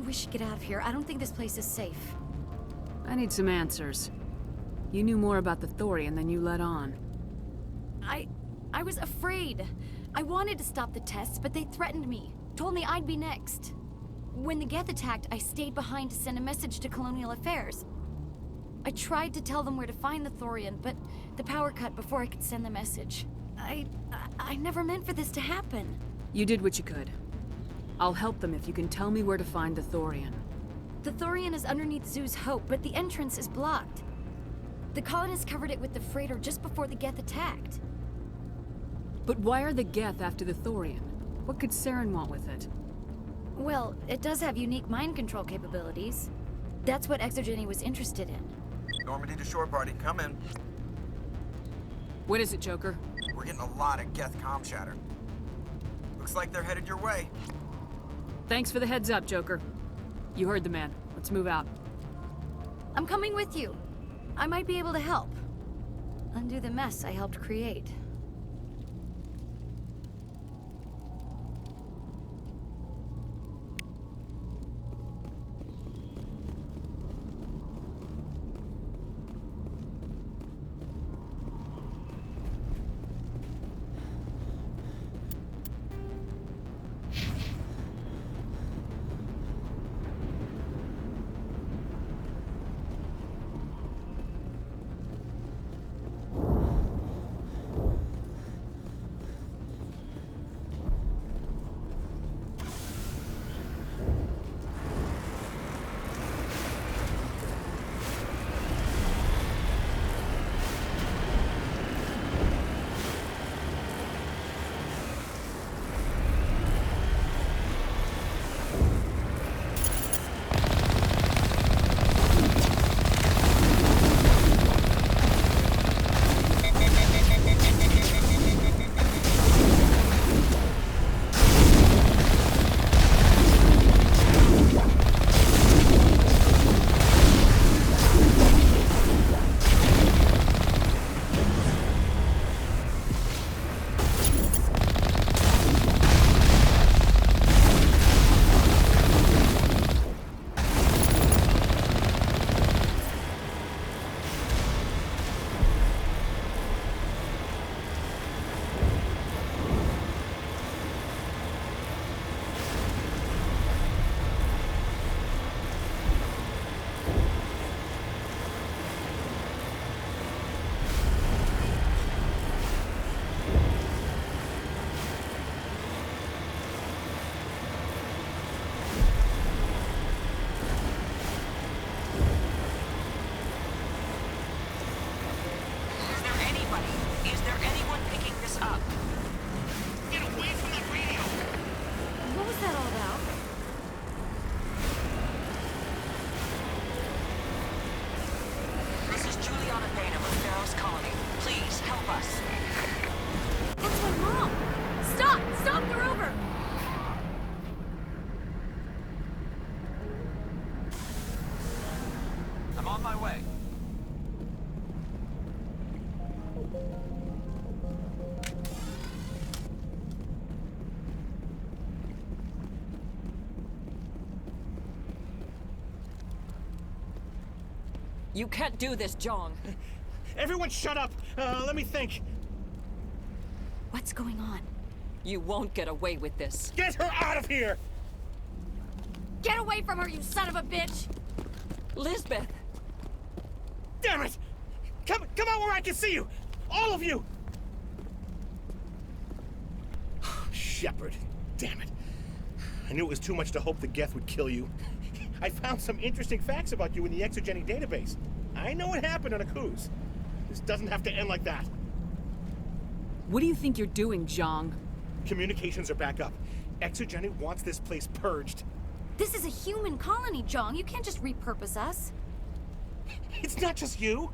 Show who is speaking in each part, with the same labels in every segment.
Speaker 1: we should get out of here. I don't think this place is safe.
Speaker 2: I need some answers. You knew more about the Thorian than you let on.
Speaker 1: I was afraid. I wanted to stop the tests, but they threatened me. Told me I'd be next. When the Geth attacked, I stayed behind to send a message to Colonial Affairs. I tried to tell them where to find the Thorian, but the power cut before I could send the message. I never meant for this to happen.
Speaker 2: You did what you could. I'll help them if you can tell me where to find the Thorian.
Speaker 1: The Thorian is underneath Zoo's Hope, but the entrance is blocked. The colonists covered it with the freighter just before the Geth attacked.
Speaker 2: But why are the Geth after the Thorian? What could Saren want with it?
Speaker 1: Well, it does have unique mind control capabilities. That's what Exogeny was interested in.
Speaker 3: Normandy to shore party, come in.
Speaker 2: What is it, Joker?
Speaker 3: We're getting a lot of Geth comm chatter. Looks like they're headed your way.
Speaker 2: Thanks for the heads up, Joker. You heard the man. Let's move out.
Speaker 1: I'm coming with you. I might be able to help. Undo the mess I helped create.
Speaker 4: Is there anyone picking this up?
Speaker 5: Get away from that radio!
Speaker 1: What was that all about?
Speaker 4: This is Juliana Beta with Pharaoh's Colony. Please, help us.
Speaker 1: That's my mom! Stop! Stop the rover!
Speaker 4: I'm on my way. You can't do this, Jong.
Speaker 5: Everyone shut up! Let me think.
Speaker 1: What's going on?
Speaker 4: You won't get away with this.
Speaker 5: Get her out of here!
Speaker 1: Get away from her, you son of a bitch!
Speaker 4: Lisbeth!
Speaker 5: Damn it! Come out where I can see you! All of you! Shepard, damn it. I knew it was too much to hope the Geth would kill you. I found some interesting facts about you in the Exogeny database. I know what happened on Akuz. This doesn't have to end like that.
Speaker 2: What do you think you're doing, Jong?
Speaker 5: Communications are back up. Exogeny wants this place purged.
Speaker 1: This is a human colony, Jong. You can't just repurpose us.
Speaker 5: It's not just you.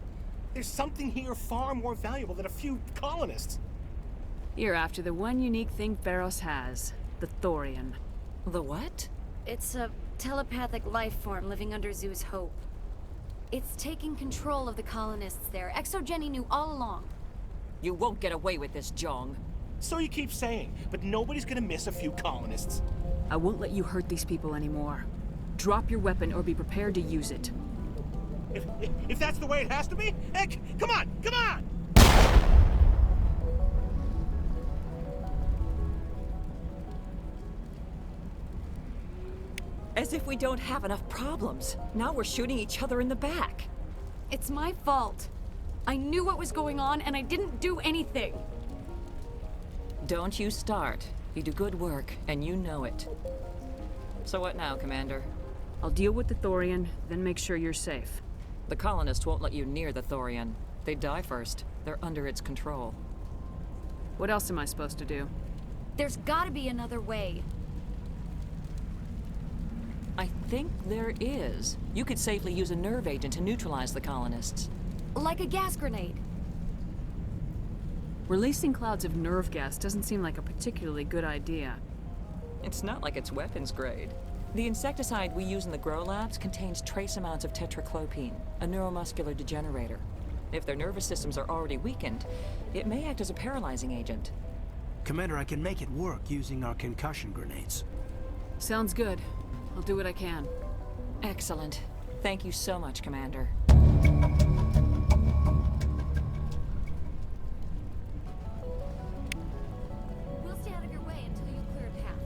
Speaker 5: There's something here far more valuable than a few colonists.
Speaker 2: You're after the one unique thing Pharos has, the Thorian.
Speaker 4: The what?
Speaker 1: It's a telepathic life form living under Zoo's Hope. It's taking control of the colonists there. Exogeny knew all along.
Speaker 4: You won't get away with this, Jong.
Speaker 5: So you keep saying, but nobody's gonna miss a few colonists.
Speaker 2: I won't let you hurt these people anymore. Drop your weapon or be prepared to use it.
Speaker 5: If that's the way it has to be, heck, come on, come on!
Speaker 4: As if we don't have enough problems. Now we're shooting each other in the back.
Speaker 1: It's my fault. I knew what was going on and I didn't do anything.
Speaker 4: Don't you start. You do good work, and you know it. So what now, Commander?
Speaker 2: I'll deal with the Thorian, then make sure you're safe.
Speaker 4: The colonists won't let you near the Thorian. They die first. They're under its control.
Speaker 2: What else am I supposed to do?
Speaker 1: There's gotta be another way.
Speaker 4: I think there is. You could safely use a nerve agent to neutralize the colonists.
Speaker 1: Like a gas grenade.
Speaker 2: Releasing clouds of nerve gas doesn't seem like a particularly good idea.
Speaker 4: It's not like it's weapons grade. The insecticide we use in the Grow Labs contains trace amounts of tetraclopine, a neuromuscular degenerator. If their nervous systems are already weakened, it may act as a paralyzing agent.
Speaker 6: Commander, I can make it work using our concussion grenades.
Speaker 2: Sounds good. I'll do what I can.
Speaker 4: Excellent. Thank you so much, Commander.
Speaker 1: We'll stay out of your way until you clear a path.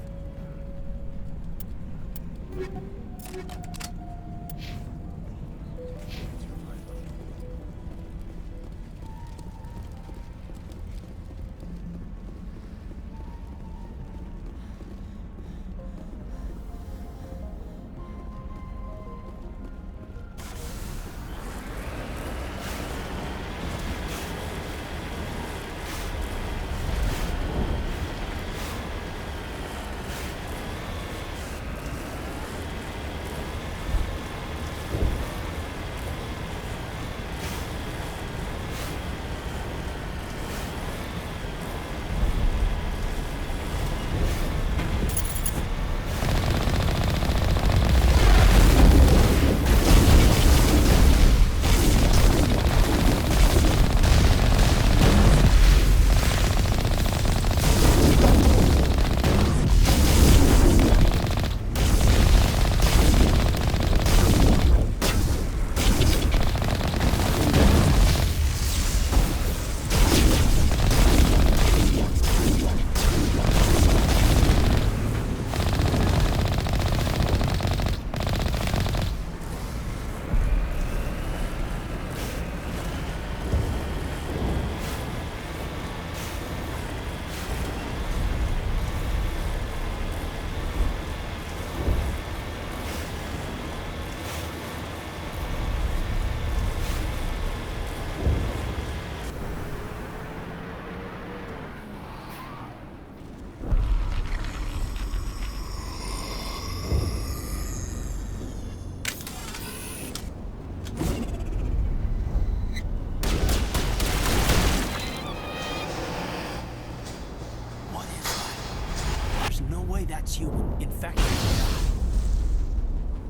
Speaker 6: That's human. Infected.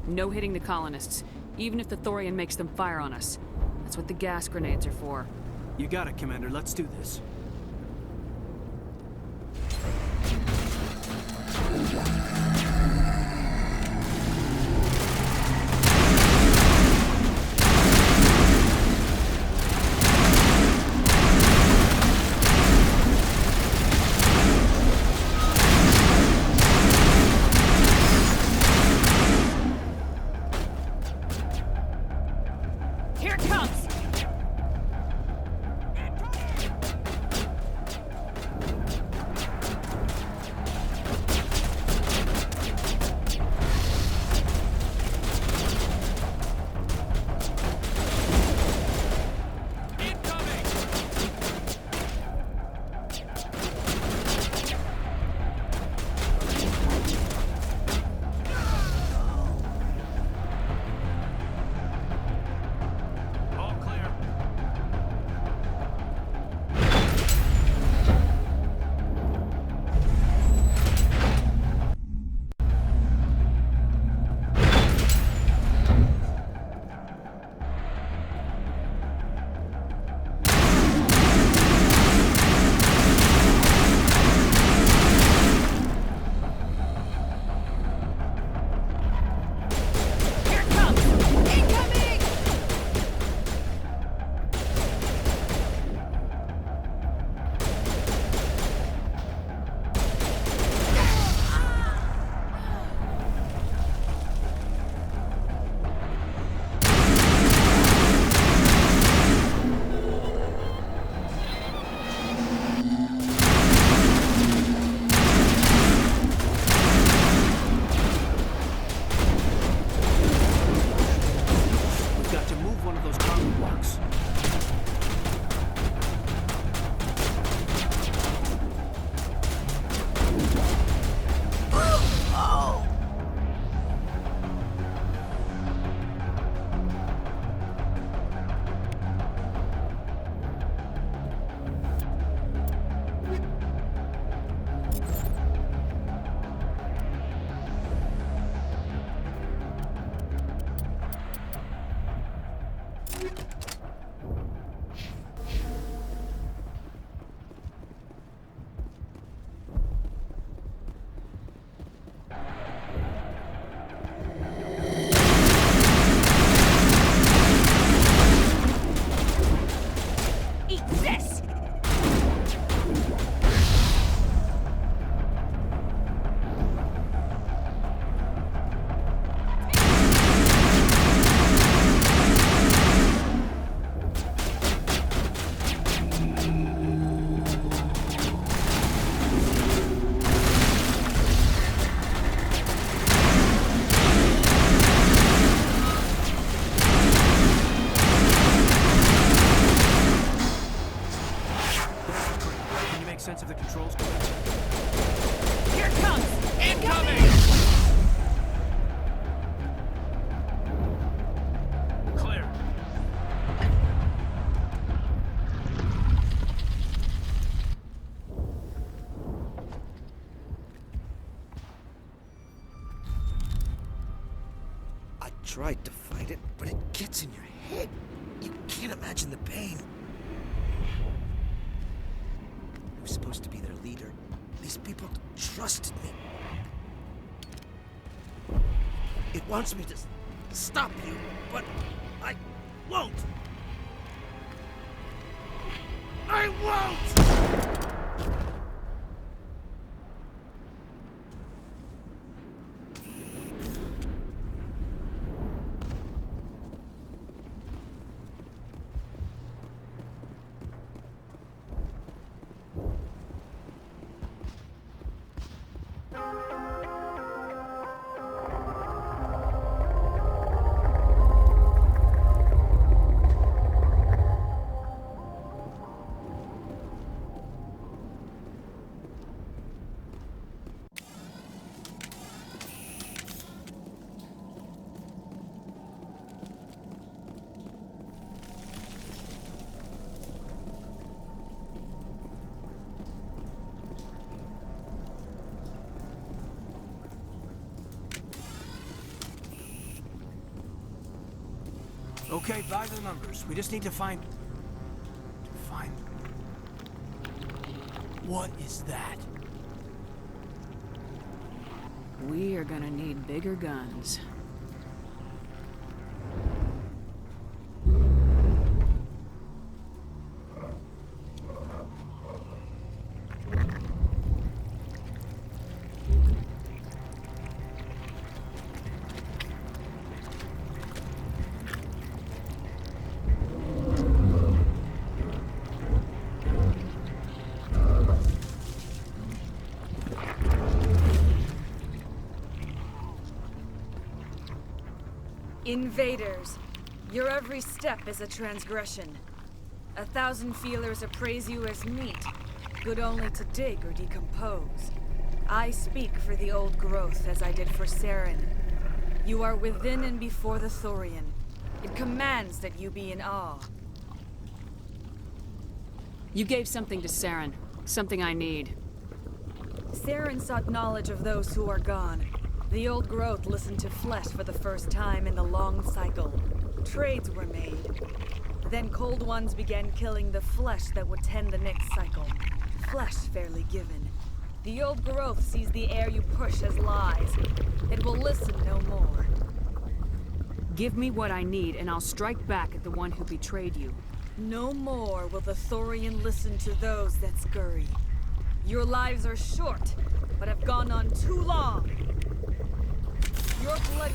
Speaker 2: No hitting the colonists, even if the Thorian makes them fire on us. That's what the gas grenades are for.
Speaker 6: You got it, Commander. Let's do this.
Speaker 2: Here it comes!
Speaker 6: sense of the controls going?
Speaker 2: Here it comes!
Speaker 5: Incoming!
Speaker 6: Clear.
Speaker 7: I tried to fight it, but it gets in your head. You can't imagine the pain. I was supposed to be their leader. These people trusted me. It wants me to stop you, but I won't. I won't!
Speaker 6: Okay, by the numbers. We just need to find... What is that?
Speaker 2: We are gonna need bigger guns.
Speaker 8: Invaders, your every step is a transgression. 1,000 feelers appraise you as meat, good only to dig or decompose. I speak for the old growth as I did for Saren. You are within and before the Thorian. It commands that you be in awe.
Speaker 2: You gave something to Saren. Something I need.
Speaker 8: Saren sought knowledge of those who are gone. The old growth listened to flesh for the first time in the long cycle. Trades were made. Then cold ones began killing the flesh that would tend the next cycle. Flesh fairly given. The old growth sees the air you push as lies. It will listen no more.
Speaker 2: Give me what I need, and I'll strike back at the one who betrayed you.
Speaker 8: No more will the Thorian listen to those that scurry. Your lives are short, but have gone on too long. Your blood...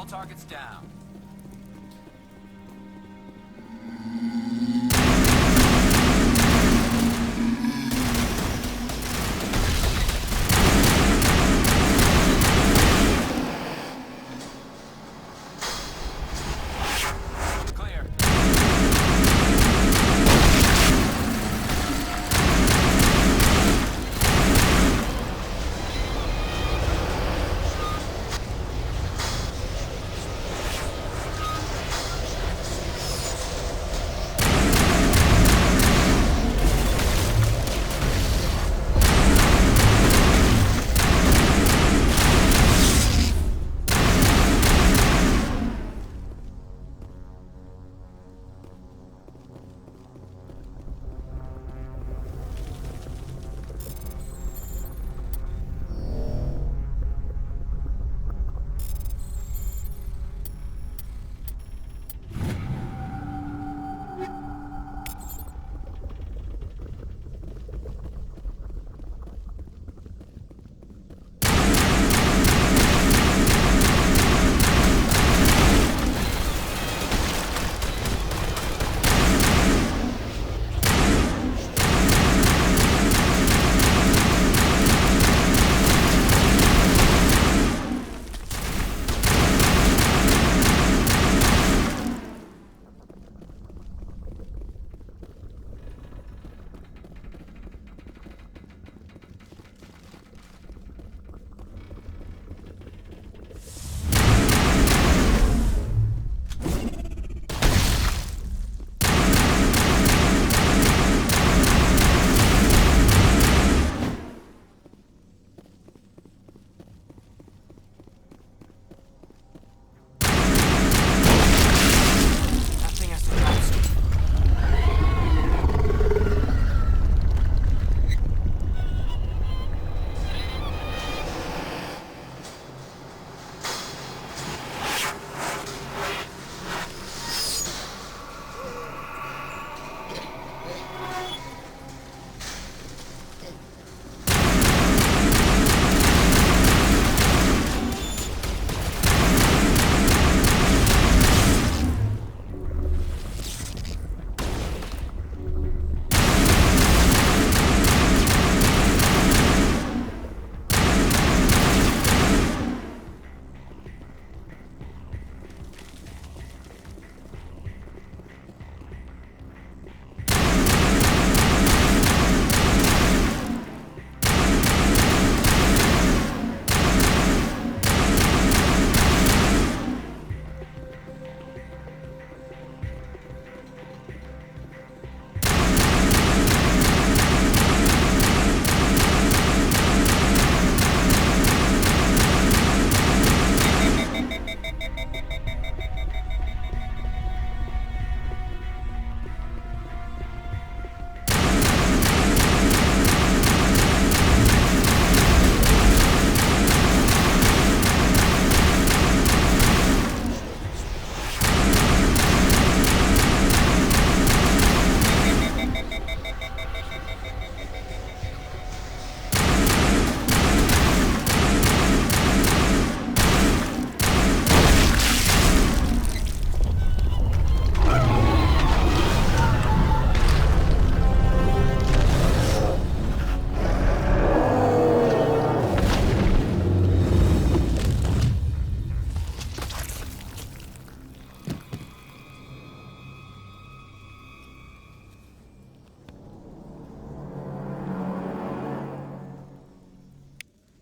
Speaker 9: All targets down. Clear.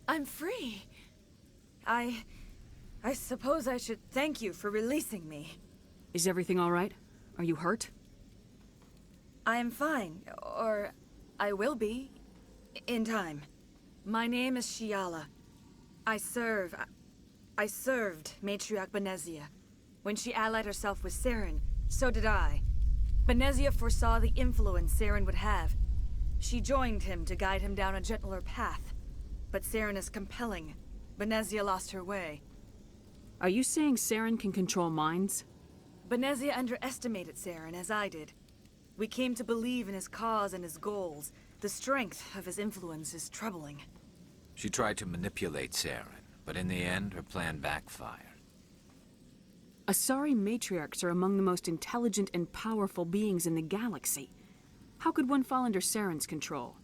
Speaker 8: I'm free. I suppose I should thank you for releasing me.
Speaker 2: Is everything all right? Are you hurt?
Speaker 8: I am fine, or I will be, in time. My name is Shiala. I served Matriarch Benezia. When she allied herself with Saren, so did I. Benezia foresaw the influence Saren would have. She joined him to guide him down a gentler path. But Saren is compelling. Benezia lost her way.
Speaker 2: Are you saying Saren can control minds?
Speaker 8: Benezia underestimated Saren, as I did. We came to believe in his cause and his goals. The strength of his influence is troubling.
Speaker 9: She tried to manipulate Saren, but in the end, her plan backfired.
Speaker 2: Asari matriarchs are among the most intelligent and powerful beings in the galaxy. How could one fall under Saren's control?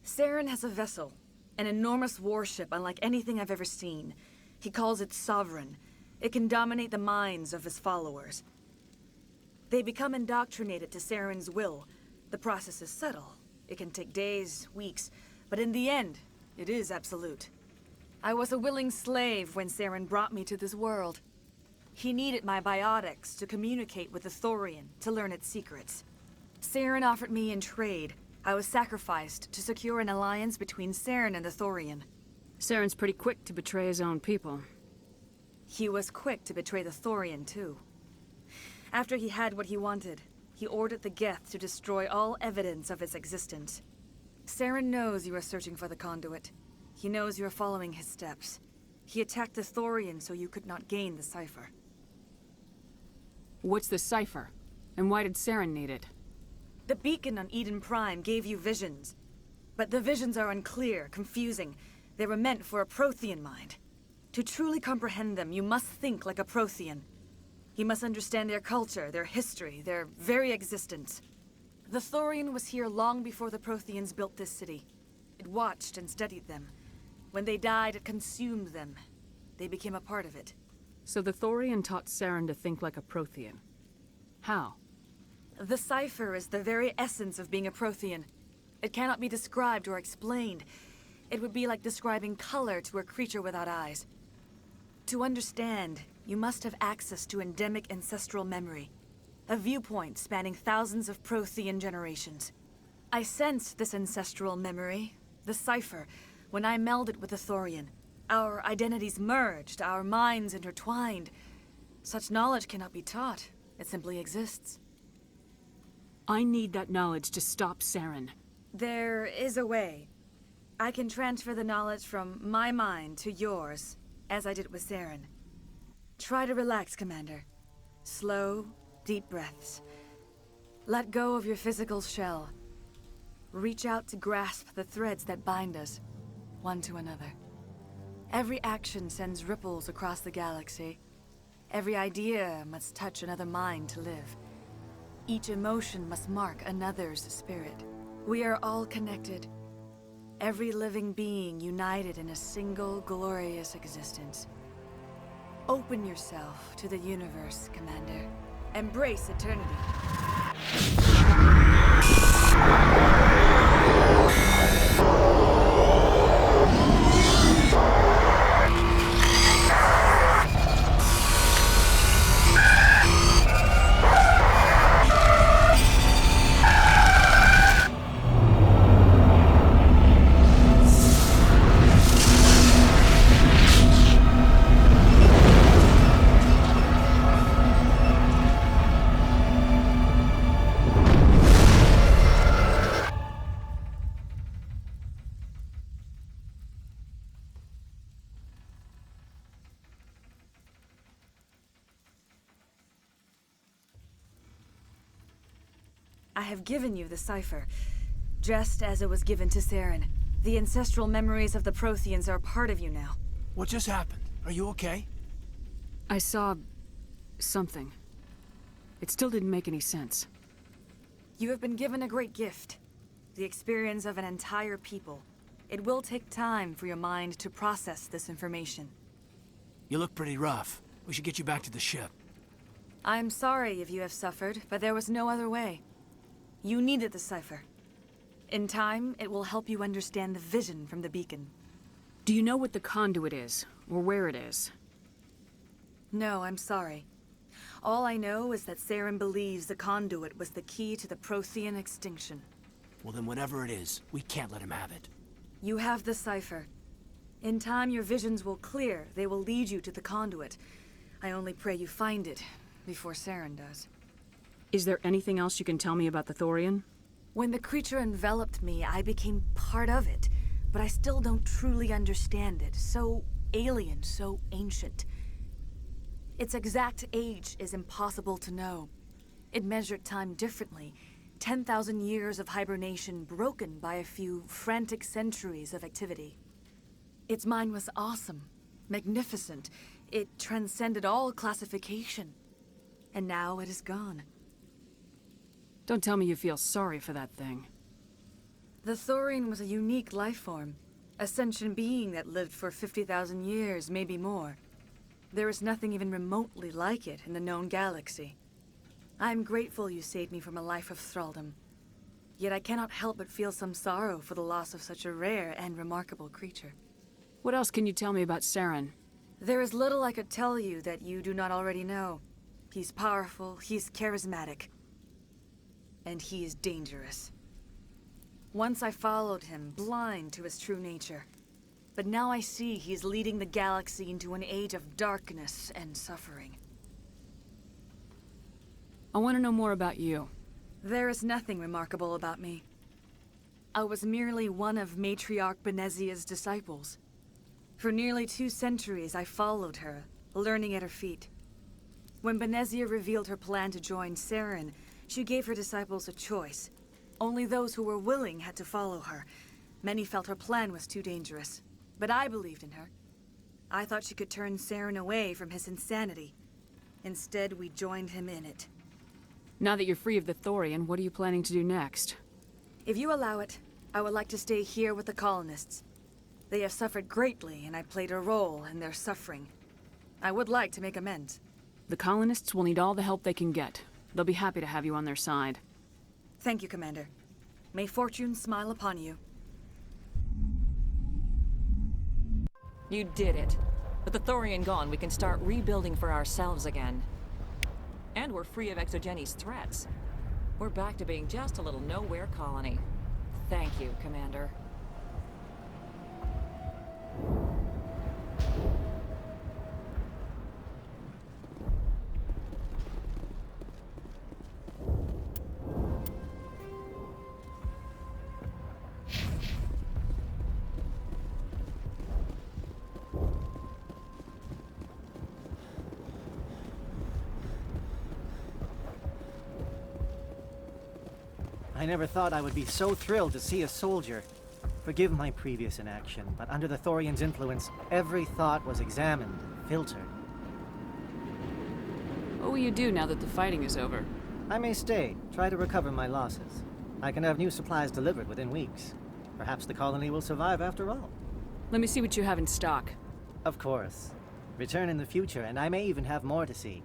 Speaker 8: Saren has a vessel, an enormous warship unlike anything I've ever seen. He calls it Sovereign. It can dominate the minds of his followers. They become indoctrinated to Saren's will. The process is subtle. It can take days, weeks, but in the end, it is absolute. I was a willing slave when Saren brought me to this world. He needed my biotics to communicate with the Thorian, to learn its secrets. Saren offered me in trade. I was sacrificed to secure an alliance between Saren and the Thorian.
Speaker 2: Saren's pretty quick to betray his own people.
Speaker 8: He was quick to betray the Thorian, too. After he had what he wanted, he ordered the Geth to destroy all evidence of its existence. Saren knows you are searching for the conduit. He knows you are following his steps. He attacked the Thorian so you could not gain the cipher.
Speaker 2: What's the cipher? And why did Saren need it?
Speaker 8: The beacon on Eden Prime gave you visions. But the visions are unclear, confusing. They were meant for a Prothean mind. To truly comprehend them, you must think like a Prothean. You must understand their culture, their history, their very existence. The Thorian was here long before the Protheans built this city. It watched and studied them. When they died, it consumed them. They became a part of it.
Speaker 2: So the Thorian taught Saren to think like a Prothean. How?
Speaker 8: The cipher is the very essence of being a Prothean. It cannot be described or explained. It would be like describing color to a creature without eyes. To understand, you must have access to endemic ancestral memory, a viewpoint spanning thousands of Prothean generations. I sensed this ancestral memory, the cipher, when I melded with the Thorian. Our identities merged, our minds intertwined. Such knowledge cannot be taught. It simply exists.
Speaker 2: I need that knowledge to stop Saren.
Speaker 8: There is a way. I can transfer the knowledge from my mind to yours, as I did with Saren. Try to relax, Commander. Slow, deep breaths. Let go of your physical shell. Reach out to grasp the threads that bind us, one to another. Every action sends ripples across the galaxy. Every idea must touch another mind to live. Each emotion must mark another's spirit. We are all connected. Every living being united in a single glorious existence. Open yourself to the universe, Commander. Embrace eternity. I have given you the cipher, just as it was given to Saren. The ancestral memories of the Protheans are part of you now.
Speaker 6: What just happened? Are you okay?
Speaker 2: I saw... something. It still didn't make any sense.
Speaker 8: You have been given a great gift. The experience of an entire people. It will take time for your mind to process this information.
Speaker 6: You look pretty rough. We should get you back to the ship.
Speaker 8: I'm sorry if you have suffered, but there was no other way. You needed the cipher. In time, it will help you understand the vision from the beacon.
Speaker 2: Do you know what the conduit is, or where it is?
Speaker 8: No, I'm sorry. All I know is that Saren believes the conduit was the key to the Prothean extinction.
Speaker 6: Well then whatever it is, we can't let him have it.
Speaker 8: You have the cipher. In time, your visions will clear. They will lead you to the conduit. I only pray you find it before Saren does.
Speaker 2: Is there anything else you can tell me about the Thorian?
Speaker 8: When the creature enveloped me, I became part of it, but I still don't truly understand it. So alien, so ancient. Its exact age is impossible to know. It measured time differently. 10,000 years of hibernation broken by a few frantic centuries of activity. Its mind was awesome, magnificent. It transcended all classification. and now it is gone.
Speaker 2: Don't tell me you feel sorry for that thing.
Speaker 8: The Thorian was a unique life form, a sentient being that lived for 50,000 years, maybe more. There is nothing even remotely like it in the known galaxy. I'm grateful you saved me from a life of thraldom. Yet I cannot help but feel some sorrow for the loss of such a rare and remarkable creature.
Speaker 2: What else can you tell me about Saren?
Speaker 8: There is little I could tell you that you do not already know. He's powerful, he's charismatic, and he is dangerous. Once I followed him, blind to his true nature. But now I see he's leading the galaxy into an age of darkness and suffering.
Speaker 2: I want to know more about you.
Speaker 8: There is nothing remarkable about me. I was merely one of Matriarch Benezia's disciples. For nearly 2 centuries I followed her, learning at her feet. When Benezia revealed her plan to join Saren, she gave her disciples a choice. Only those who were willing had to follow her. Many felt her plan was too dangerous, but I believed in her. I thought she could turn Saren away from his insanity. Instead, we joined him in it.
Speaker 2: Now that you're free of the Thorian, what are you planning to do next?
Speaker 8: If you allow it, I would like to stay here with the colonists. They have suffered greatly, and I played a role in their suffering. I would like to make amends.
Speaker 2: The colonists will need all the help they can get. They'll be happy to have you on their side.
Speaker 8: Thank you, Commander. May fortune smile upon you.
Speaker 4: You did it. With the Thorian gone, we can start rebuilding for ourselves again. And we're free of Exogeni's threats. We're back to being just a little nowhere colony. Thank you, Commander.
Speaker 10: I never thought I would be so thrilled to see a soldier. Forgive my previous inaction, but under the Thorian's influence, every thought was examined, filtered.
Speaker 2: What will you do now that the fighting is over?
Speaker 10: I may stay, try to recover my losses. I can have new supplies delivered within weeks. Perhaps the colony will survive after all.
Speaker 2: Let me see what you have in stock.
Speaker 10: Of course. Return in the future, and I may even have more to see.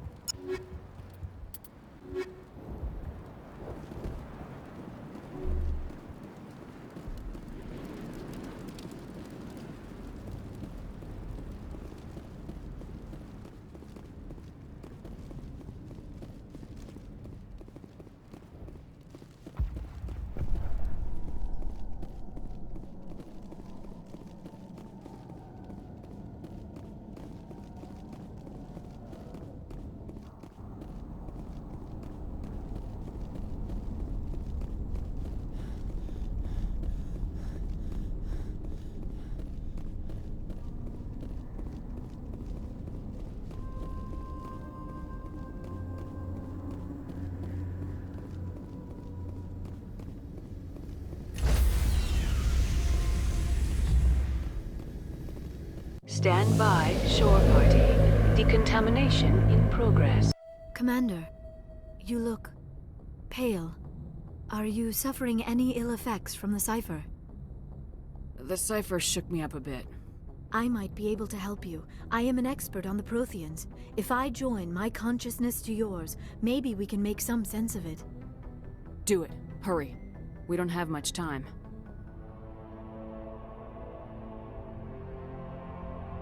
Speaker 2: Stand by, shore party. Decontamination in progress.
Speaker 1: Commander, you look pale. Are you suffering any ill effects from the cipher?
Speaker 2: The cipher shook me up a bit.
Speaker 1: I might be able to help you. I am an expert on the Protheans. If I join my consciousness to yours, maybe we can make some sense of it.
Speaker 2: Do it. Hurry. We don't have much time.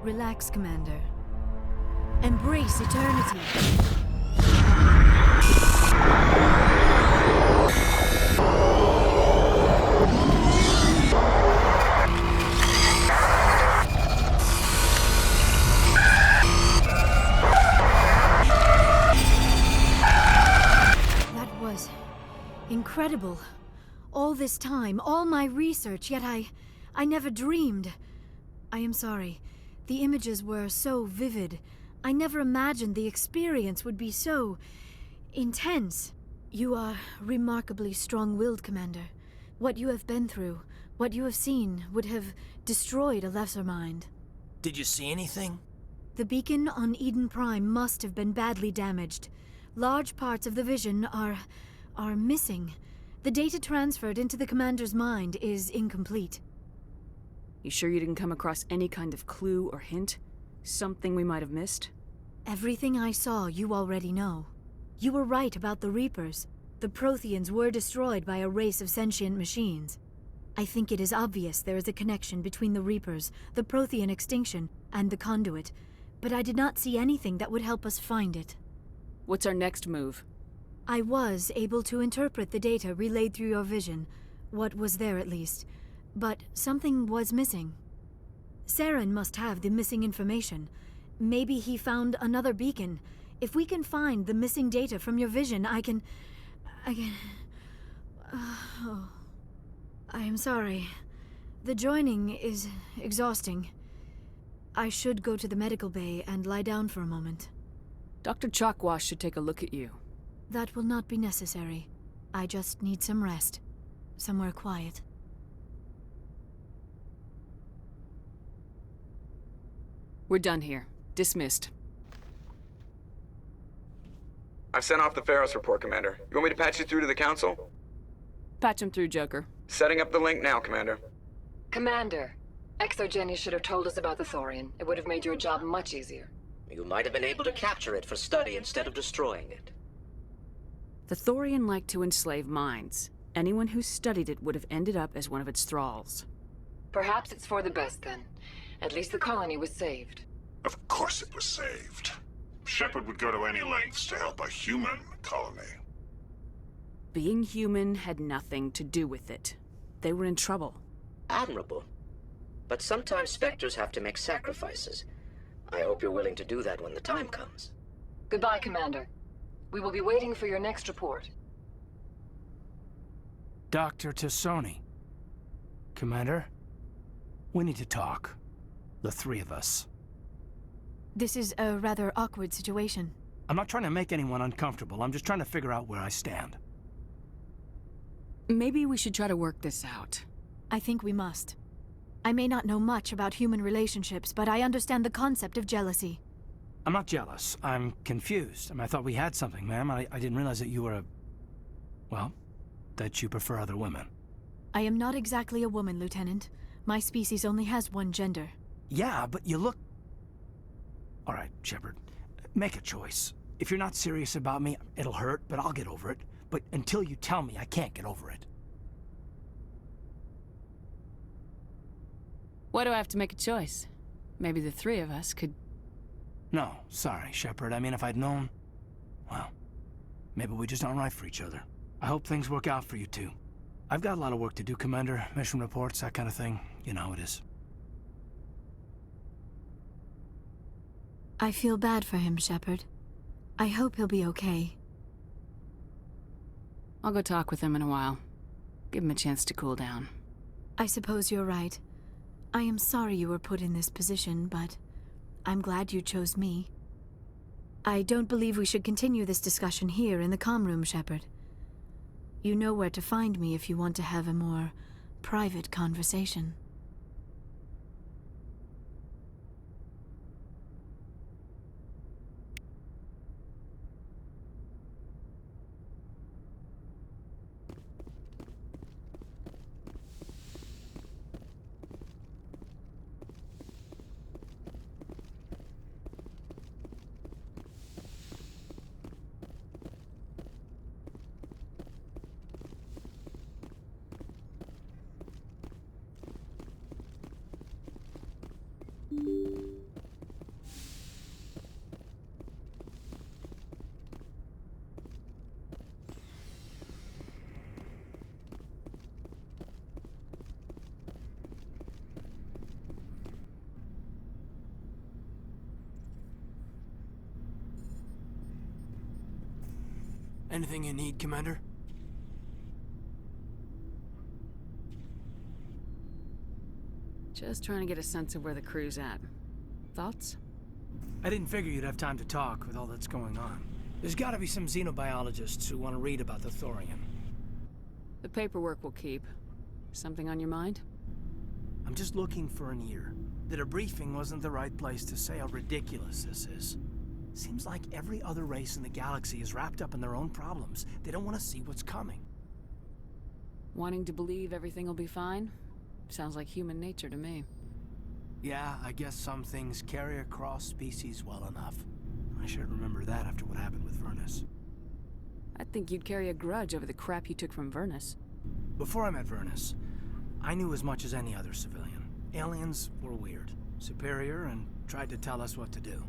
Speaker 1: Relax, Commander. Embrace eternity. That was incredible. All this time, all my research, yet I never dreamed. I am sorry. The images were so vivid. I never imagined the experience would be so intense. You are remarkably strong-willed, Commander. What you have been through, what you have seen, would have destroyed a lesser mind.
Speaker 7: Did you see anything?
Speaker 1: The beacon on Eden Prime must have been badly damaged.
Speaker 11: Large parts of the vision are missing. The data transferred into the commander's mind is incomplete.
Speaker 2: You sure you didn't come across any kind of clue or hint? Something we might have missed?
Speaker 11: Everything I saw, you already know. You were right about the Reapers. The Protheans were destroyed by a race of sentient machines. I think it is obvious there is a connection between the Reapers, the Prothean extinction, and the Conduit, but I did not see anything that would help us find it.
Speaker 2: What's our next move?
Speaker 11: I was able to interpret the data relayed through your vision, what was there at least, but something was missing. Saren must have the missing information. Maybe he found another beacon. If we can find the missing data from your vision, I can... Oh. I am sorry. The joining is exhausting. I should go to the medical bay and lie down for a moment.
Speaker 2: Dr. Chakwas should take a look at you.
Speaker 11: That will not be necessary. I just need some rest. Somewhere quiet.
Speaker 2: We're done here. Dismissed.
Speaker 3: I've sent off the Pharos report, Commander. You want me to patch you through to the Council?
Speaker 2: Patch him through, Joker.
Speaker 3: Setting up the link now, Commander.
Speaker 12: Commander, Exogeny should have told us about the Thorian. It would have made your job much easier.
Speaker 13: You might have been able to capture it for study instead of destroying it.
Speaker 2: The Thorian liked to enslave minds. Anyone who studied it would have ended up as one of its thralls.
Speaker 12: Perhaps it's for the best, then. At least the colony was saved.
Speaker 14: Of course it was saved. Shepard would go to any lengths to help a human colony.
Speaker 2: Being human had nothing to do with it. They were in trouble.
Speaker 13: Admirable. But sometimes Spectres have to make sacrifices. I hope you're willing to do that when the time comes.
Speaker 12: Goodbye, Commander. We will be waiting for your next report.
Speaker 6: Dr. T'Soni. Commander, we need to talk. The three of us.
Speaker 11: This is a rather awkward situation.
Speaker 6: I'm not trying to make anyone uncomfortable. I'm just trying to figure out where I stand.
Speaker 2: Maybe we should try to work this out.
Speaker 11: I think we must. I may not know much about human relationships, but I understand the concept of jealousy.
Speaker 6: I'm not jealous. I'm confused. I thought we had something, ma'am. I didn't realize that you were a... well, that you prefer other women.
Speaker 11: I am not exactly a woman, Lieutenant. My species only has one gender.
Speaker 6: Yeah, but you look... All right, Shepard. Make a choice. If you're not serious about me, it'll hurt, but I'll get over it. But until you tell me, I can't get over it.
Speaker 2: Why do I have to make a choice? Maybe the three of us could...
Speaker 6: No, sorry, Shepard. If I'd known... well, maybe we just aren't right for each other. I hope things work out for you two. I've got a lot of work to do, Commander. Mission reports, that kind of thing. You know how it is.
Speaker 11: I feel bad for him, Shepard. I hope he'll be okay.
Speaker 2: I'll go talk with him in a while. Give him a chance to cool down.
Speaker 11: I suppose you're right. I am sorry you were put in this position, but I'm glad you chose me. I don't believe we should continue this discussion here in the comm room, Shepard. You know where to find me if you want to have a more private conversation.
Speaker 6: Anything you need, Commander?
Speaker 2: Just trying to get a sense of where the crew's at. Thoughts?
Speaker 6: I didn't figure you'd have time to talk with all that's going on. There's gotta be some xenobiologists who want to read about the Thorian.
Speaker 2: The paperwork will keep. Something on your mind?
Speaker 6: I'm just looking for an ear. The debriefing wasn't the right place to say how ridiculous this is. Seems like every other race in the galaxy is wrapped up in their own problems. They don't want to see what's coming.
Speaker 2: Wanting to believe everything will be fine? Sounds like human nature to me.
Speaker 6: Yeah, I guess some things carry across species well enough. I should remember that after what happened with Vernus.
Speaker 2: I'd think you'd carry a grudge over the crap you took from Vernus.
Speaker 6: Before I met Vernus, I knew as much as any other civilian. Aliens were weird, superior, and tried to tell us what to do.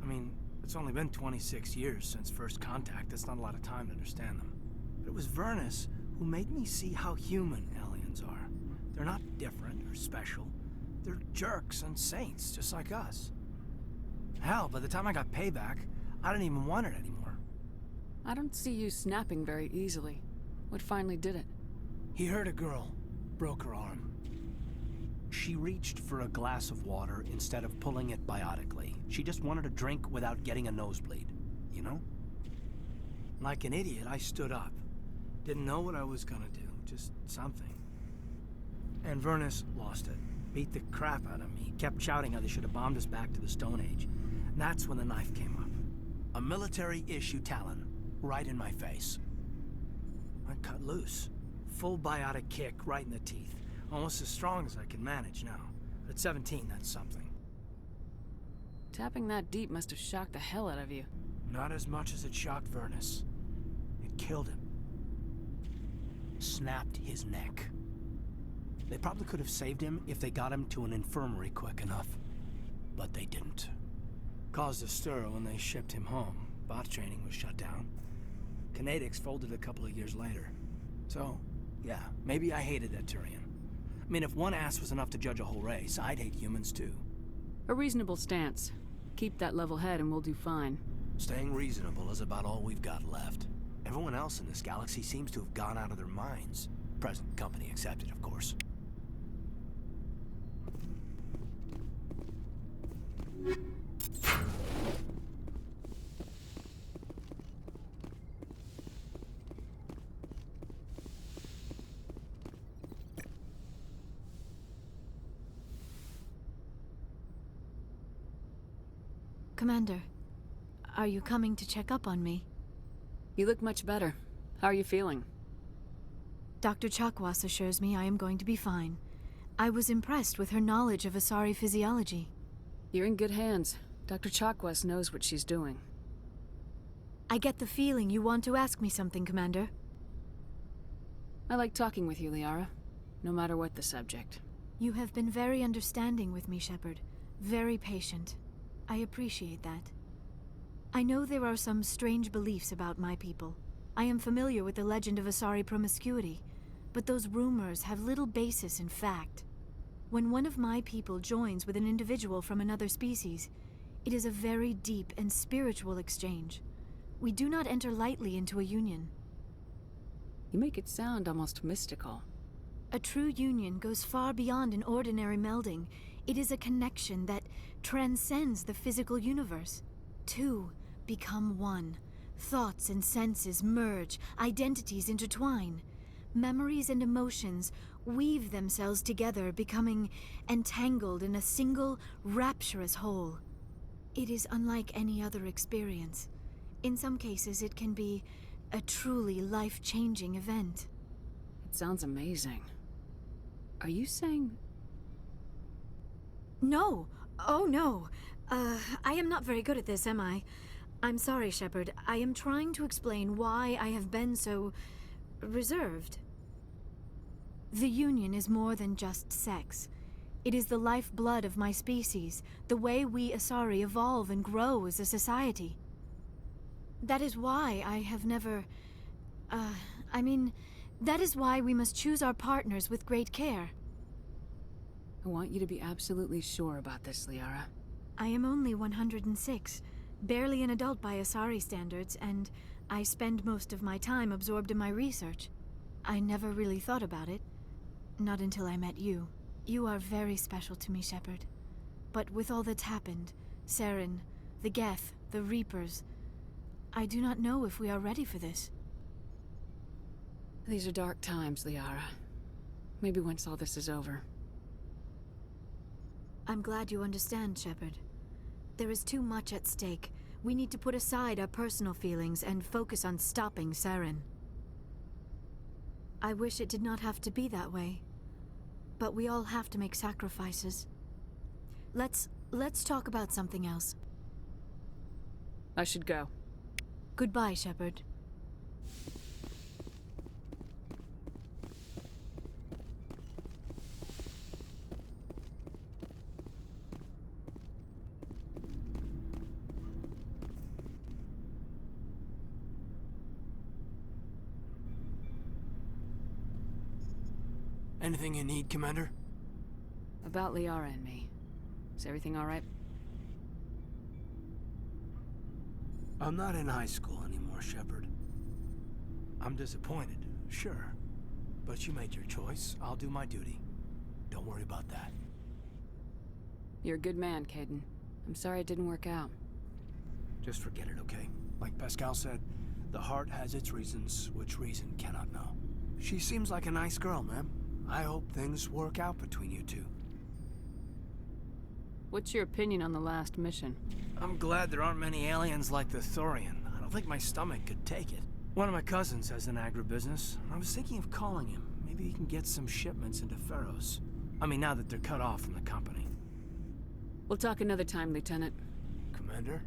Speaker 6: I mean, it's only been 26 years since first contact. That's not a lot of time to understand them. But it was Vernus who made me see how human aliens are. They're not different or special. They're jerks and saints, just like us. Hell, by the time I got payback, I didn't even want it anymore.
Speaker 2: I don't see you snapping very easily. What finally did it?
Speaker 6: He hurt a girl, broke her arm. She reached for a glass of water instead of pulling it biotically. She just wanted a drink without getting a nosebleed, you know? Like an idiot, I stood up. Didn't know what I was gonna do, just something. And Vernus lost it. Beat the crap out of me. Kept shouting how they should have bombed us back to the Stone Age. And that's when the knife came up. A military-issue Talon, right in my face. I cut loose. Full biotic kick right in the teeth. Almost as strong as I can manage now. But at 17, that's something.
Speaker 2: Tapping that deep must have shocked the hell out of you.
Speaker 6: Not as much as it shocked Vernus. It killed him. Snapped his neck. They probably could have saved him if they got him to an infirmary quick enough. But they didn't. Caused a stir when they shipped him home. Bot training was shut down. Kinetics folded a couple of years later. So, yeah, maybe I hated that Turian. I mean, if one ass was enough to judge a whole race, I'd hate humans too.
Speaker 2: A reasonable stance. Keep that level head and we'll do fine.
Speaker 6: Staying reasonable is about all we've got left. Everyone else in this galaxy seems to have gone out of their minds. Present company accepted, of course.
Speaker 11: Commander, are you coming to check up on me?
Speaker 2: You look much better. How are you feeling?
Speaker 11: Dr. Chakwas assures me I am going to be fine. I was impressed with her knowledge of Asari physiology.
Speaker 2: You're in good hands. Dr. Chakwas knows what she's doing.
Speaker 11: I get the feeling you want to ask me something, Commander.
Speaker 2: I like talking with you, Liara. No matter what the subject.
Speaker 11: You have been very understanding with me, Shepard. Very patient. I appreciate that. I know there are some strange beliefs about my people. I am familiar with the legend of Asari promiscuity, but those rumors have little basis in fact. When one of my people joins with an individual from another species, it is a very deep and spiritual exchange. We do not enter lightly into a union.
Speaker 2: You make it sound almost mystical.
Speaker 11: A true union goes far beyond an ordinary melding. It is a connection that transcends the physical universe. Two become one. Thoughts and senses merge, identities intertwine. Memories and emotions weave themselves together, becoming entangled in a single, rapturous whole. It is unlike any other experience. In some cases, it can be a truly life-changing event.
Speaker 2: It sounds amazing. Are you saying...
Speaker 11: No! Oh, no! I am not very good at this, am I? I'm sorry, Shepard. I am trying to explain why I have been so... reserved. The Union is more than just sex. It is the lifeblood of my species, the way we Asari evolve and grow as a society. That is why I have never... that is why we must choose our partners with great care.
Speaker 2: I want you to be absolutely sure about this, Liara.
Speaker 11: I am only 106, barely an adult by Asari standards, and I spend most of my time absorbed in my research. I never really thought about it. Not until I met you. You are very special to me, Shepard. But with all that's happened, Saren, the Geth, the Reapers, I do not know if we are ready for this.
Speaker 2: These are dark times, Liara. Maybe once all this is over.
Speaker 11: I'm glad you understand, Shepard. There is too much at stake. We need to put aside our personal feelings and focus on stopping Saren. I wish it did not have to be that way. But we all have to make sacrifices. Let's talk about something else.
Speaker 2: I should go.
Speaker 11: Goodbye, Shepard.
Speaker 6: Anything you need, Commander?
Speaker 2: About Liara and me. Is everything all right?
Speaker 6: I'm not in high school anymore, Shepard. I'm disappointed, sure. But you made your choice. I'll do my duty. Don't worry about that.
Speaker 2: You're a good man, Kaidan. I'm sorry it didn't work out.
Speaker 6: Just forget it, okay? Like Pascal said, the heart has its reasons, which reason cannot know. She seems like a nice girl, ma'am. I hope things work out between you two.
Speaker 2: What's your opinion on the last mission?
Speaker 6: I'm glad there aren't many aliens like the Thorian. I don't think my stomach could take it. One of my cousins has an agribusiness. I was thinking of calling him. Maybe he can get some shipments into Feros. I mean, now that they're cut off from the company.
Speaker 2: We'll talk another time, Lieutenant.
Speaker 6: Commander?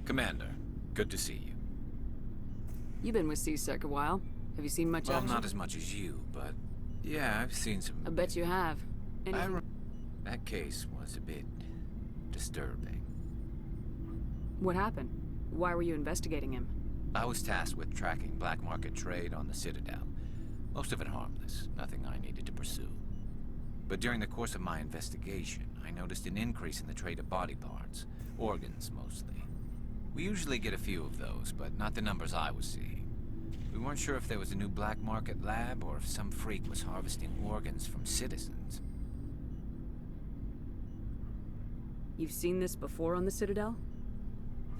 Speaker 9: Commander, good to see you.
Speaker 2: You've been with C-Sec a while. Have you seen much
Speaker 9: Well,
Speaker 2: action?
Speaker 9: not as much as you, but yeah, I've seen some...
Speaker 2: I bet you have.
Speaker 9: That case was a bit disturbing.
Speaker 2: What happened? Why were you investigating him?
Speaker 9: I was tasked with tracking black market trade on the Citadel. Most of it harmless, nothing I needed to pursue. But during the course of my investigation, I noticed an increase in the trade of body parts, organs mostly. We usually get a few of those, but not the numbers I was seeing. We weren't sure if there was a new black market lab or if some freak was harvesting organs from citizens.
Speaker 2: You've seen this before on the Citadel?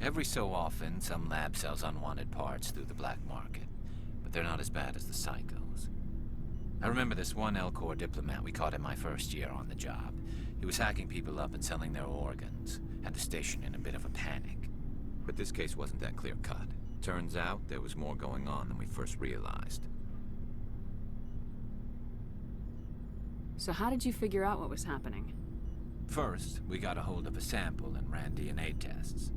Speaker 9: Every so often, some lab sells unwanted parts through the black market, but they're not as bad as the psychos. I remember this one Elcor diplomat we caught in my first year on the job. He was hacking people up and selling their organs, had the station in a bit of a panic. But this case wasn't that clear-cut. Turns out there was more going on than we first realized.
Speaker 2: So how did you figure out what was happening?
Speaker 9: First, we got a hold of a sample and ran DNA tests.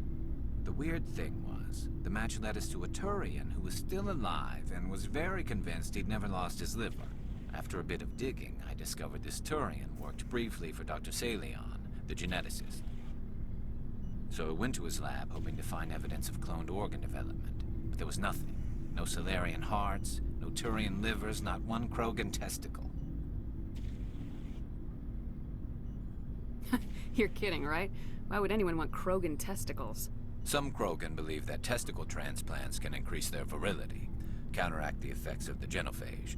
Speaker 9: The weird thing was, the match led us to a Turian who was still alive and was very convinced he'd never lost his liver. After a bit of digging, I discovered this Turian worked briefly for Dr. Salion, the geneticist. So I went to his lab, hoping to find evidence of cloned organ development. But there was nothing. No Salarian hearts, no Turian livers, not one Krogan testicle.
Speaker 2: You're kidding, right? Why would anyone want Krogan testicles?
Speaker 9: Some Krogan believe that testicle transplants can increase their virility, counteract the effects of the genophage.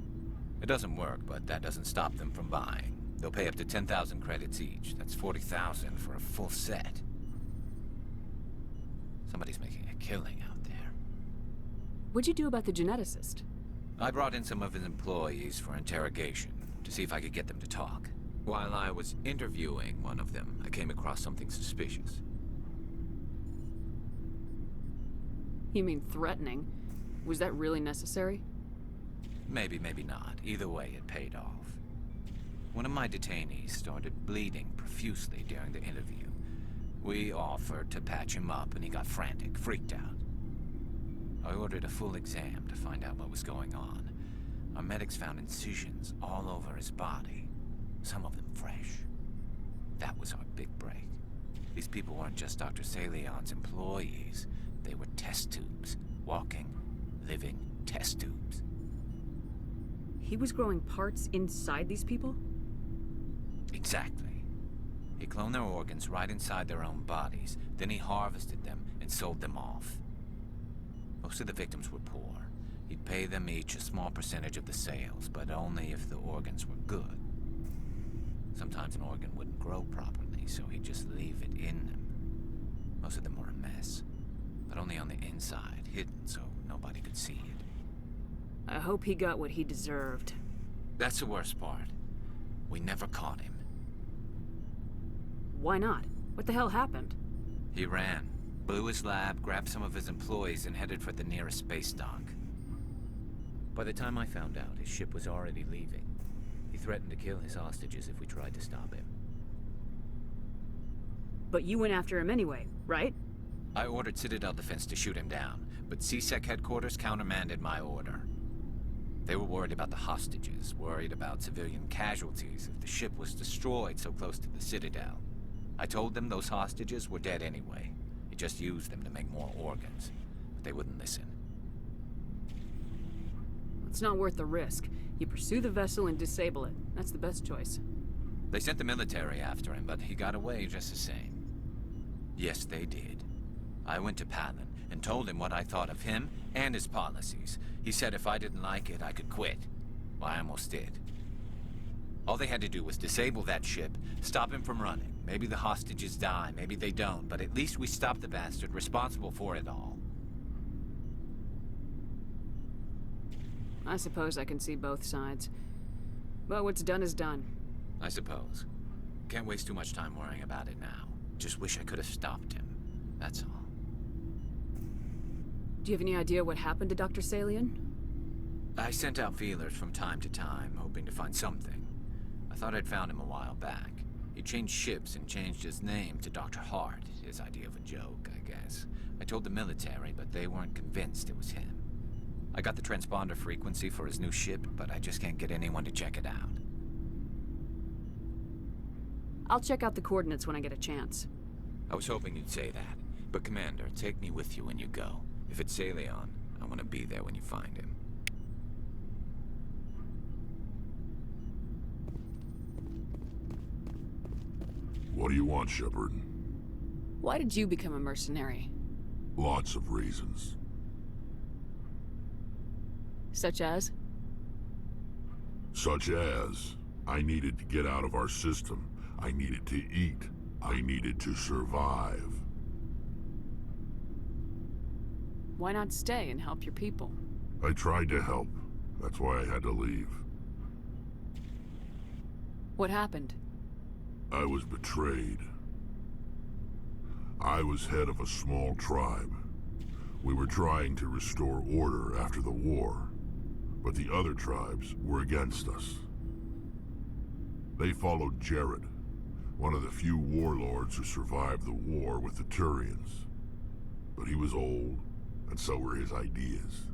Speaker 9: It doesn't work, but that doesn't stop them from buying. They'll pay up to 10,000 credits each. That's 40,000 for a full set. Somebody's making a killing out there.
Speaker 2: What'd you do about the geneticist?
Speaker 9: I brought in some of his employees for interrogation, to see if I could get them to talk. While I was interviewing one of them, I came across something suspicious.
Speaker 2: You mean threatening? Was that really necessary?
Speaker 9: Maybe, maybe not. Either way, it paid off. One of my detainees started bleeding profusely during the interview. We offered to patch him up, and he got frantic, freaked out. I ordered a full exam to find out what was going on. Our medics found incisions all over his body, some of them fresh. That was our big break. These people weren't just Dr. Salion's employees. They were test tubes. Walking, living test tubes.
Speaker 2: He was growing parts inside these people?
Speaker 9: Exactly. He cloned their organs right inside their own bodies. Then he harvested them and sold them off. Most of the victims were poor. He'd pay them each a small percentage of the sales, but only if the organs were good. Sometimes an organ wouldn't grow properly, so he'd just leave it in them. Most of them were a mess. But only on the inside, hidden so nobody could see it.
Speaker 2: I hope he got what he deserved.
Speaker 9: That's the worst part. We never caught him.
Speaker 2: Why not? What the hell happened?
Speaker 9: He ran, blew his lab, grabbed some of his employees, and headed for the nearest space dock. By the time I found out, his ship was already leaving. He threatened to kill his hostages if we tried to stop him.
Speaker 2: But you went after him anyway, right?
Speaker 9: I ordered Citadel Defense to shoot him down, but CSEC headquarters countermanded my order. They were worried about the hostages, worried about civilian casualties if the ship was destroyed so close to the Citadel. I told them those hostages were dead anyway. He just used them to make more organs, but they wouldn't listen.
Speaker 2: It's not worth the risk. You pursue the vessel and disable it. That's the best choice.
Speaker 9: They sent the military after him, but he got away just the same. Yes, they did. I went to Palin and told him what I thought of him and his policies. He said if I didn't like it, I could quit. Well, I almost did. All they had to do was disable that ship, stop him from running. Maybe the hostages die, maybe they don't, but at least we stopped the bastard responsible for it all.
Speaker 2: I suppose I can see both sides. But what's done is done.
Speaker 9: I suppose. Can't waste too much time worrying about it now. Just wish I could have stopped him. That's all.
Speaker 2: Do you have any idea what happened to Dr. Salian?
Speaker 9: I sent out feelers from time to time, hoping to find something. I thought I'd found him a while back. He changed ships and changed his name to Dr. Hart, his idea of a joke, I guess. I told the military, but they weren't convinced it was him. I got the transponder frequency for his new ship, but I just can't get anyone to check it out.
Speaker 2: I'll check out the coordinates when I get a chance.
Speaker 9: I was hoping you'd say that. But Commander, take me with you when you go. If it's Salion, I want to be there when you find him.
Speaker 14: What do you want, Shepard?
Speaker 2: Why did you become a mercenary?
Speaker 14: Lots of reasons.
Speaker 2: Such as?
Speaker 14: Such as, I needed to get out of our system. I needed to eat. I needed to survive.
Speaker 2: Why not stay and help your people?
Speaker 14: I tried to help. That's why I had to leave.
Speaker 2: What happened?
Speaker 14: I was betrayed. I was head of a small tribe. We were trying to restore order after the war, but the other tribes were against us. They followed Jared, one of the few warlords who survived the war with the Turians. But he was old, and so were his ideas.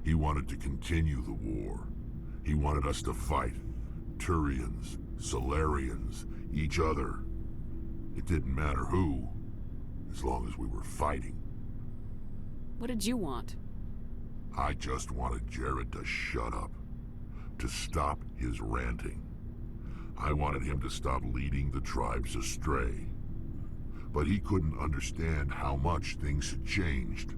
Speaker 14: He wanted to continue the war. He wanted us to fight. Turians, Solarians, each other. It didn't matter who, as long as we were fighting.
Speaker 2: What did you want?
Speaker 14: I just wanted Jared to shut up, to stop his ranting. I wanted him to stop leading the tribes astray. But he couldn't understand how much things had changed.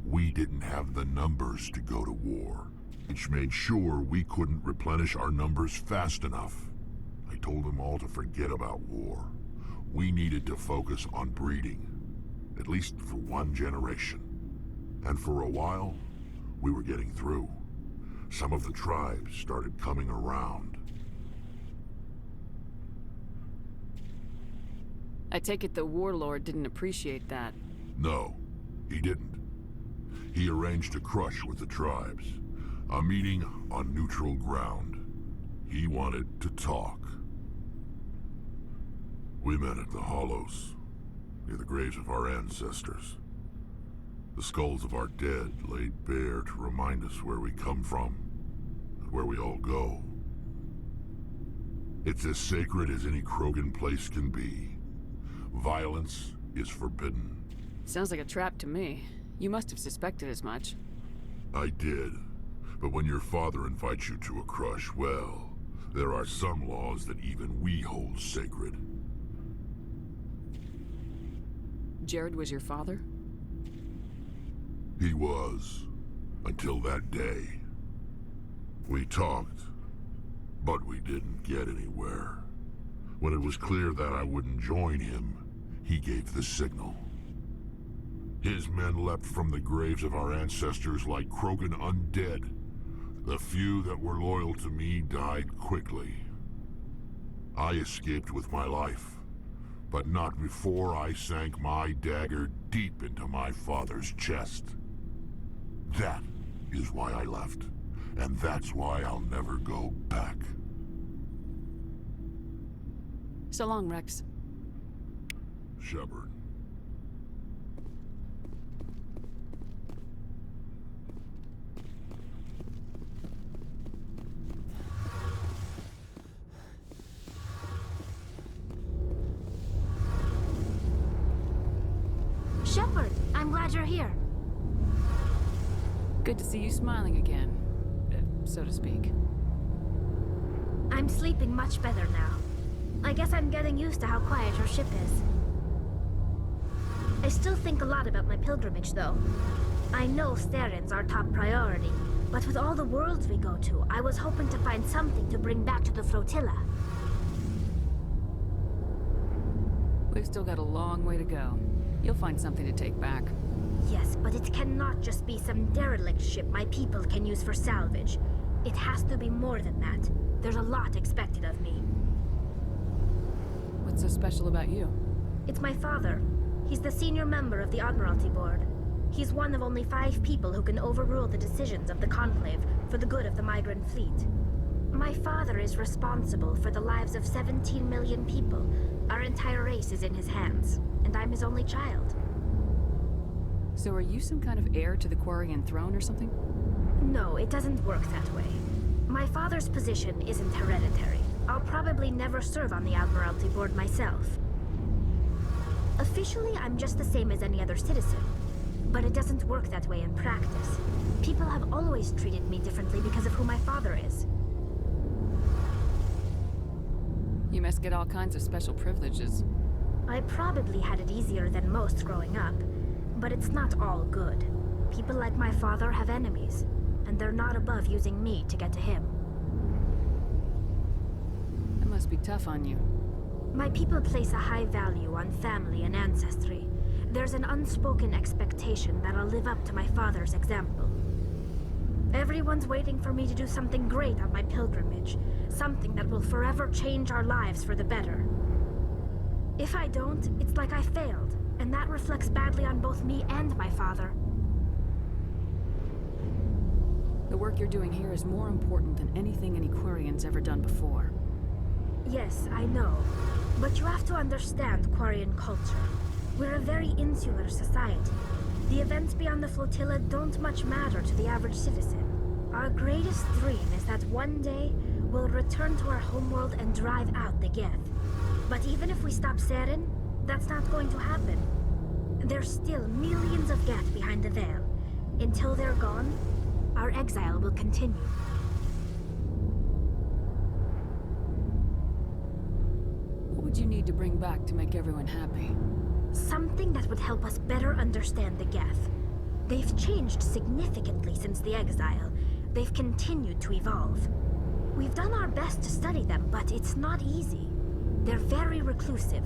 Speaker 14: We didn't have the numbers to go to war, which made sure we couldn't replenish our numbers fast enough. I told them all to forget about war. We needed to focus on breeding, at least for one generation. And for a while, we were getting through. Some of the tribes started coming around.
Speaker 2: I take it the warlord didn't appreciate that.
Speaker 14: No, he didn't. He arranged a crush with the tribes. A meeting on neutral ground. He wanted to talk. We met at the Hollows, near the graves of our ancestors. The skulls of our dead laid bare to remind us where we come from, and where we all go. It's as sacred as any Krogan place can be. Violence is forbidden.
Speaker 2: Sounds like a trap to me. You must have suspected as much.
Speaker 14: I did. But when your father invites you to a crush, well, there are some laws that even we hold sacred.
Speaker 2: Jared was your father?
Speaker 14: He was. Until that day. We talked, but we didn't get anywhere. When it was clear that I wouldn't join him, he gave the signal. His men leapt from the graves of our ancestors like Krogan undead. The few that were loyal to me died quickly. I escaped with my life, but not before I sank my dagger deep into my father's chest. That is why I left, and that's why I'll never go back.
Speaker 2: So long, Rex.
Speaker 14: Shepard.
Speaker 11: Shepard, I'm glad you're here.
Speaker 2: Good to see you smiling again, so to speak.
Speaker 11: I'm sleeping much better now. I guess I'm getting used to how quiet your ship is. I still think a lot about my pilgrimage, though. I know Steren's our top priority, but with all the worlds we go to, I was hoping to find something to bring back to the flotilla.
Speaker 2: We've still got a long way to go. You'll find something to take back.
Speaker 11: Yes, but it cannot just be some derelict ship my people can use for salvage. It has to be more than that. There's a lot expected of me.
Speaker 2: What's so special about you?
Speaker 11: It's my father. He's the senior member of the Admiralty Board. He's one of only 5 people who can overrule the decisions of the Conclave for the good of the migrant fleet. My father is responsible for the lives of 17 million people. Our entire race is in his hands, and I'm his only child.
Speaker 2: So are you some kind of heir to the Quarian throne or something?
Speaker 11: No, it doesn't work that way. My father's position isn't hereditary. I'll probably never serve on the Admiralty Board myself. Officially, I'm just the same as any other citizen. But it doesn't work that way in practice. People have always treated me differently because of who my father is.
Speaker 2: You must get all kinds of special privileges.
Speaker 11: I probably had it easier than most growing up, but it's not all good. People like my father have enemies, and they're not above using me to get to him.
Speaker 2: That must be tough on you.
Speaker 11: My people place a high value on family and ancestry. There's an unspoken expectation that I'll live up to my father's example. Everyone's waiting for me to do something great on my pilgrimage, something that will forever change our lives for the better. If I don't, it's like I failed, and that reflects badly on both me and my father.
Speaker 2: The work you're doing here is more important than anything any Quarian's ever done before.
Speaker 11: Yes, I know. But you have to understand Quarian culture. We're a very insular society. The events beyond the flotilla don't much matter to the average citizen. Our greatest dream is that one day we'll return to our homeworld and drive out the Geth. But even if we stop Seren, that's not going to happen. There's still millions of Geth behind the veil. Until they're gone, our exile will continue.
Speaker 2: What would you need to bring back to make everyone happy?
Speaker 11: Something that would help us better understand the Geth. They've changed significantly since the exile. They've continued to evolve. We've done our best to study them, but it's not easy. They're very reclusive.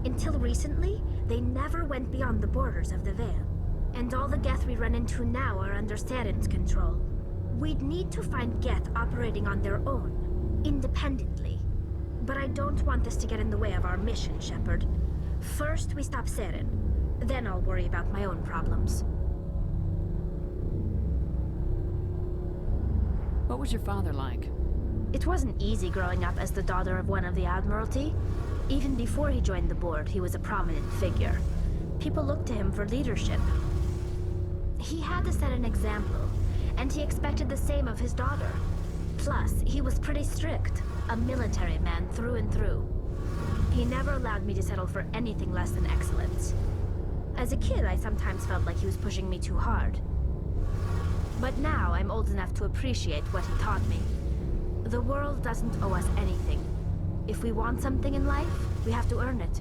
Speaker 11: Until recently, they never went beyond the borders of the Veil. And all the Geth we run into now are under Seren's control. We'd need to find Geth operating on their own, independently. But I don't want this to get in the way of our mission, Shepard. First, we stop Seren. Then I'll worry about my own problems.
Speaker 2: What was your father like?
Speaker 11: It wasn't easy growing up as the daughter of one of the Admiralty. Even before he joined the board, he was a prominent figure. People looked to him for leadership. He had to set an example, and he expected the same of his daughter. Plus, he was pretty strict, a military man through and through. He never allowed me to settle for anything less than excellence. As a kid, I sometimes felt like he was pushing me too hard. But now I'm old enough to appreciate what he taught me. The world doesn't owe us anything. If we want something in life, we have to earn it.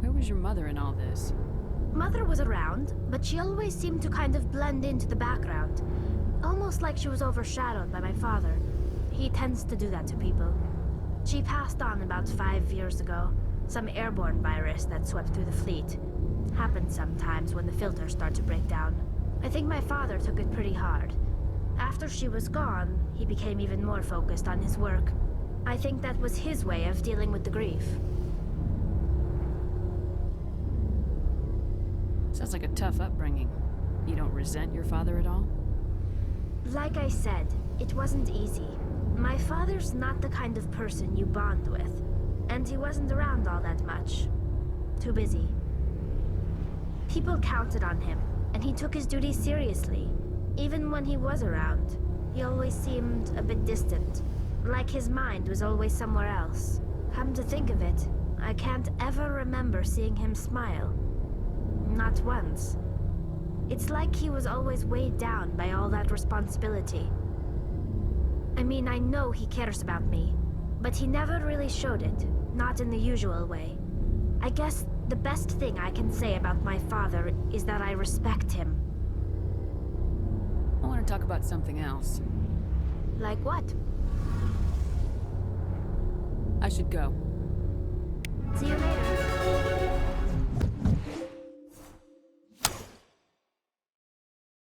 Speaker 2: Where was your mother in all this?
Speaker 11: Mother was around, but she always seemed to kind of blend into the background. Almost like she was overshadowed by my father. He tends to do that to people. She passed on about 5 years ago.
Speaker 15: Some airborne virus that swept through the fleet. Happens sometimes when the filters start to break down. I think my father took it pretty hard. After she was gone, he became even more focused on his work. I think that was his way of dealing with the grief.
Speaker 2: Sounds like a tough upbringing. You don't resent your father at all?
Speaker 15: Like I said, it wasn't easy. My father's not the kind of person you bond with, and he wasn't around all that much. Too busy. People counted on him, and he took his duties seriously. Even when he was around, he always seemed a bit distant, like his mind was always somewhere else. Come to think of it, I can't ever remember seeing him smile. Not once. It's like he was always weighed down by all that responsibility. I mean, I know he cares about me, but he never really showed it, not in the usual way. I guess the best thing I can say about my father is that I respect him.
Speaker 2: I want to talk about something else.
Speaker 15: Like what?
Speaker 2: I should go.
Speaker 15: See you later.